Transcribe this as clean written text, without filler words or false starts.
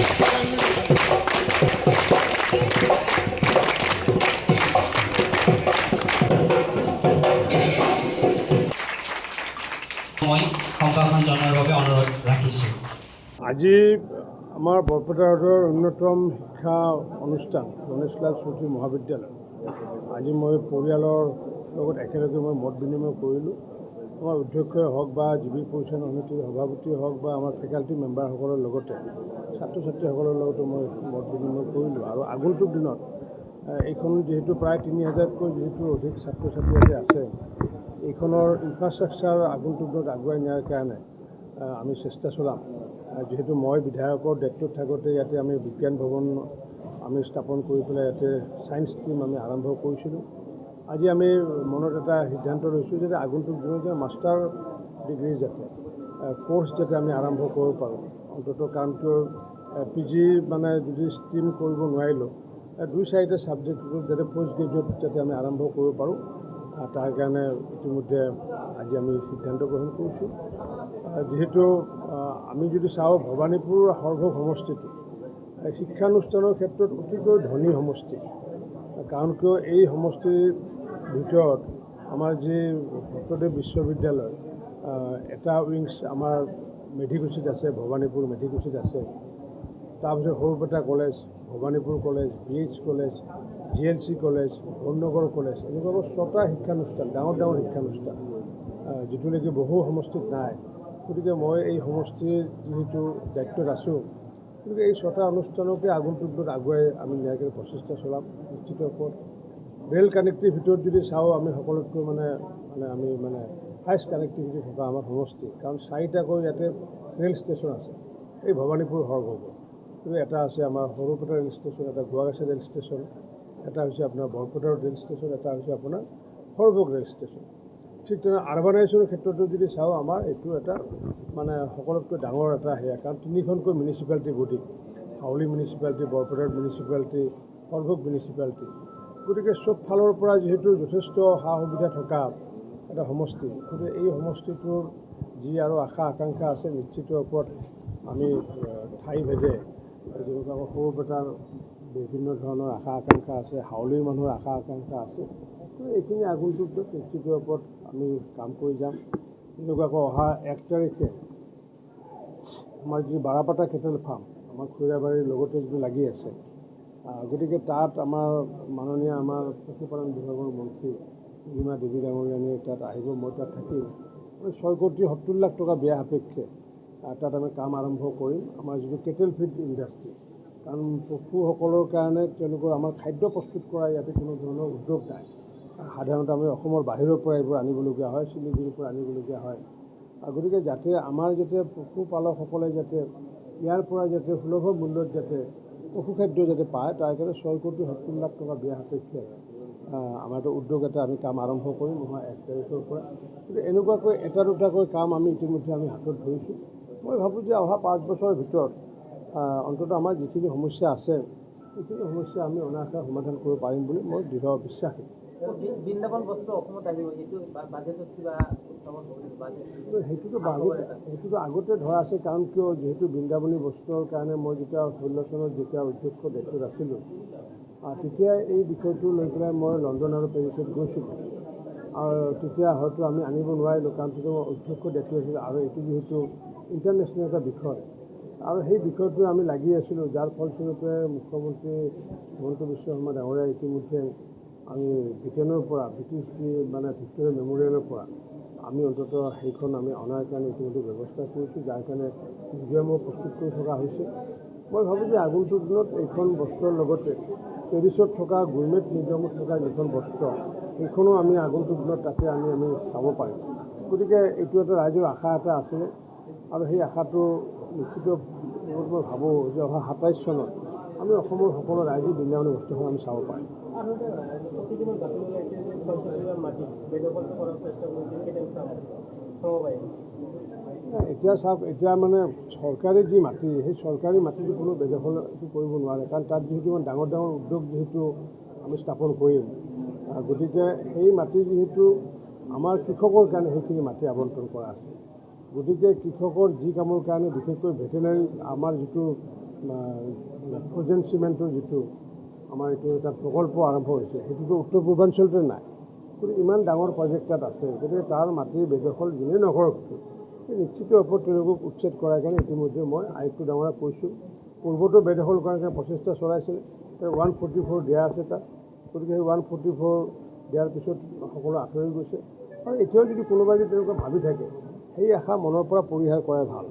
আজি আমাৰ বৰপেটা ৰোডৰ অন্যতম শিক্ষা অনুষ্ঠান গণেশলাল চৌধুৰী মহাবিদ্যালয়। আজি মই পৰিয়ালৰ লগত একেলগে মই মত বিনিময় কৰিলোঁ। আমাৰ অধ্যক্ষই হওক বা জীৱিক পৰিচালনা সমিতিৰ সভাপতিয়ে হওক বা আমাৰ ফেকাল্টি মেম্বাৰসকলৰ লগতে ছাত্ৰ ছাত্ৰীসকলৰ লগতো মই মত বিনিময় কৰিলোঁ। আৰু আগন্তুক দিনত এইখন যিহেতু প্ৰায় ৩,০০০তকৈ যিহেতু অধিক ছাত্ৰ ছাত্ৰী ইয়াতে আছে, এইখনৰ ইনফ্ৰাষ্ট্ৰাকচাৰ আগন্তুক দিনত আগুৱাই নিয়াৰ কাৰণে আমি চেষ্টা চলাম। যিহেতু মই বিধায়কৰ দায়িত্বত থাকোঁতে ইয়াতে আমি বিজ্ঞান ভৱন আমি স্থাপন কৰি পেলাই ইয়াতে ছায়েন্স ষ্ট্ৰীম আমি আৰম্ভ কৰিছিলোঁ। আজি আমি মনত এটা সিদ্ধান্ত লৈছোঁ যে আগন্তুক দিনত যে মাষ্টাৰ ডিগ্ৰী যাতে কোৰ্চ যাতে আমি আৰম্ভ কৰিব পাৰোঁ। অন্ততঃ কাৰণটো PG মানে যদি ষ্ট্ৰীম কৰিব নোৱাৰিলোঁ 2-4টা ছাবজেক্ট যাতে পষ্ট গ্ৰেজুৱেট যাতে আমি আৰম্ভ কৰিব পাৰোঁ, তাৰ কাৰণে ইতিমধ্যে আজি আমি সিদ্ধান্ত গ্ৰহণ কৰিছোঁ। যিহেতু আমি যদি চাওঁ ভৱানীপুৰ সৰভোগ সমষ্টিটো শিক্ষানুষ্ঠানৰ ক্ষেত্ৰত অতিকৈ ধনী সমষ্টি। কাৰণ কিয় এই সমষ্টিৰ ভিতৰত আমাৰ যি ভট্টদেৱ বিশ্ববিদ্যালয় এটা উইংছ আমাৰ মেধিকুছিত আছে, ভৱানীপুৰ মেধিকুছিত আছে। তাৰপিছত Sarupeta college, Bhawanipur college, BH college, GLC college, Bhornagar college, এনেকুৱা 6টা শিক্ষানুষ্ঠান, ডাঙৰ ডাঙৰ শিক্ষানুষ্ঠান যিটো নেকি বহু সমষ্টিত নাই। গতিকে মই এই সমষ্টিৰ যিহেতু দায়িত্বত আছোঁ, গতিকে এই 6টা অনুষ্ঠানকে আগন্তুক দিনত আগুৱাই আমি নিয়াকৈ প্ৰচেষ্টা চলাম। নিশ্চিত ওপৰত ৰেল কানেক্টিভিটিৰ ভিতৰত যদি চাওঁ, আমি সকলোতকৈ আমি হাইষ্ট কানেক্টিভিটি থকা আমাৰ সমষ্টি। কাৰণ 4টাকৈ ইয়াতে ৰেল ষ্টেচন আছে এই ভৱানীপুৰ সৰভোগত। গতিকে এটা আছে আমাৰ সৰুপেটা ৰেল ষ্টেচন, এটা গোৱাগাছা ৰেল ষ্টেচন, এটা হৈছে আপোনাৰ বৰপেটাৰ ৰেল ষ্টেচন, এটা হৈছে আপোনাৰ সৰভোগ ৰেল ষ্টেচন। ঠিক তেনে আৰবানাইজেশ্যনৰ ক্ষেত্ৰতো যদি চাওঁ, আমাৰ এইটো এটা সকলোতকৈ ডাঙৰ এটা সেয়া। কাৰণ 3খনকৈ মিউনিচিপালিটি বডি, হাউলি মিউনিচিপালিটি, বৰপেটাৰ মিউনিচিপালিটি, সৰভোগ মিউনিচিপালিটি। গতিকে চব ফালৰ পৰা যিহেতু যথেষ্ট সা সুবিধা থকা এটা সমষ্টি, গতিকে এই সমষ্টিটোৰ যি আৰু আশা আকাংক্ষা আছে, নিশ্চিত ওপৰত আমি ঠাইভেদে যেনেকুৱা সৰুপেটাৰ বিভিন্ন ধৰণৰ আশা আকাংক্ষা আছে, হাউলিৰ মানুহৰ আশা আকাংক্ষা আছে। এইখিনি আগন্তুক নিশ্চিত ওপৰত আমি কাম কৰি যাম। এনেকুৱাকৈ অহা 1 তাৰিখে আমাৰ যি বাৰাপাটা কেটেল ফাৰ্ম আমাৰ খৈৰাবাৰীৰ লগতে যিটো লাগি আছে, গতিকে তাত আমাৰ মাননীয় আমাৰ পশুপালন বিভাগৰ মন্ত্ৰী ৰীমা দেৱী ডাঙৰীয়ানীয়ে তাত আহিব। মই তাত থাকিম। 6,70 লাখ টকা ব্যয় সাপেক্ষে তাত আমি কাম আৰম্ভ কৰিম। আমাৰ যিটো কেটেল ফিড ইণ্ডাষ্ট্ৰী, কাৰণ পশুসকলৰ কাৰণে তেওঁলোকৰ আমাৰ খাদ্য প্ৰস্তুত কৰা ইয়াতে কোনো ধৰণৰ উদ্যোগ নাই। সাধাৰণতে আমি অসমৰ বাহিৰৰ পৰা এইবোৰ আনিবলগীয়া হয়, শিলিগুৰিৰ পৰা আনিবলগীয়া হয়। গতিকে যাতে আমাৰ পশুপালকসকলে যাতে ইয়াৰ পৰা যাতে সুলভ মূল্যত যাতে পশুখাদ্য যাতে পায়, তাৰ কাৰণে 6,70 লাখ টকা ব্যয় সাপেক্ষে আমাৰ উদ্যোগ এটা আমি কাম আৰম্ভ কৰিম অহা 1 তাৰিখৰ পৰা। গতিকে এনেকুৱাকৈ 1-2টাকৈ কাম আমি ইতিমধ্যে আমি হাতত ধৰিছোঁ। মই ভাবোঁ যে অহা 5 বছৰৰ ভিতৰত অন্ততঃ আমাৰ যিখিনি সমস্যা আছে, সেইখিনি সমস্যা আমি অনায়াসে সমাধান কৰিব পাৰিম বুলি মই দৃঢ় বিশ্বাসী। বৃন্দাবন বস্ত্ৰ অসমত আহিব, বাজেটত কিবা সেইটোতো আগতে ধৰা আছে। কাৰণ কিয়, যিহেতু বৃন্দাবনী বস্ত্ৰৰ কাৰণে মই যেতিয়া 16 চনত যেতিয়া অধ্যক্ষ দায়িত্বত আছিলোঁ, তেতিয়া এই বিষয়টো লৈ পেলাই মই লণ্ডন আৰু পেৰিছত গৈছিলোঁ। আৰু তেতিয়া হয়তো আমি আনিব নোৱাৰিলোঁ, কাৰণ তেতিয়া মই অধ্যক্ষ দায়িত্ব আছিলোঁ। আৰু এইটো যিহেতু ইণ্টাৰনেশ্যনেল এটা বিষয়, আৰু সেই বিষয়টো আমি লাগি আছিলোঁ, যাৰ ফলস্বৰূপে মুখ্যমন্ত্ৰী হিমন্ত বিশ্ব শৰ্মা ডাঙৰীয়াই ইতিমধ্যে আমি ব্ৰিটেইনৰ পৰা ভিক্টোৰিয়া মেমৰিয়েলৰ পৰা আমি অন্ততঃ সেইখন আমি অনাৰ কাৰণে ইতিমধ্যে ব্যৱস্থা কৰিছোঁ, যাৰ কাৰণে মিউজিয়ামো প্ৰস্তুত কৰি থকা হৈছে। মই ভাবোঁ যে আগন্তুক দিনত এইখন বস্ত্ৰৰ লগতে পেৰিছত থকা গুৰমেট মিউজিয়ামত থকা যিখন বস্ত্ৰ, সেইখনো আমি আগন্তুক দিনত তাতে আমি চাব পাৰিম। গতিকে এইটো এটা ৰাইজৰ আশা এটা আছিলে, আৰু সেই আশাটো নিশ্চিত মই ভাবোঁ যে অহা 27 চনত আমি অসমৰ সকলো ৰাইজে বৃন্দাবনী বস্ত্ৰখন আমি চাব পাৰিম। এতিয়া চাওক, এতিয়া চৰকাৰী যি মাটি, সেই চৰকাৰী মাটিটো কোনো বেদখল কৰিব নোৱাৰে। কাৰণ তাত যিহেতু ডাঙৰ ডাঙৰ উদ্যোগ যিহেতু আমি স্থাপন কৰিম, গতিকে সেই মাটি যিহেতু আমাৰ কৃষকৰ কাৰণে সেইখিনি মাটি আবণ্টন কৰা আছে। গতিকে কৃষকৰ যি কামৰ কাৰণে বিশেষকৈ ভেটেনাৰী আমাৰ যিটো ফ্ৰজেন চিমেণ্টৰ যিটো আমাৰ এইটো এটা প্ৰকল্প আৰম্ভ হৈছে সেইটোতো উত্তৰ পূৰ্বাঞ্চলতে নাই। গতিকে ইমান ডাঙৰ প্ৰজেক্ট তাত আছে, গতিকে তাৰ মাটিৰ বেদখল যোনে নকৰক নিশ্চিত ওপৰত তেওঁলোকক উচ্ছেদ কৰাৰ কাৰণে ইতিমধ্যে মই আয়ুক্ত ডাঙৰক কৈছোঁ। পূৰ্বতো বেদখল কৰাৰ কাৰণে প্ৰচেষ্টা চলাইছিলে, 144 দিয়া আছে তাত। গতিকে সেই 144 দিয়াৰ পিছত সকলো আঁতৰি গৈছে। আৰু এতিয়াও যদি কোনোবাই যদি তেনেকুৱা ভাবি থাকে, সেই আশা মনৰ পৰা পৰিহাৰ কৰাই ভাল।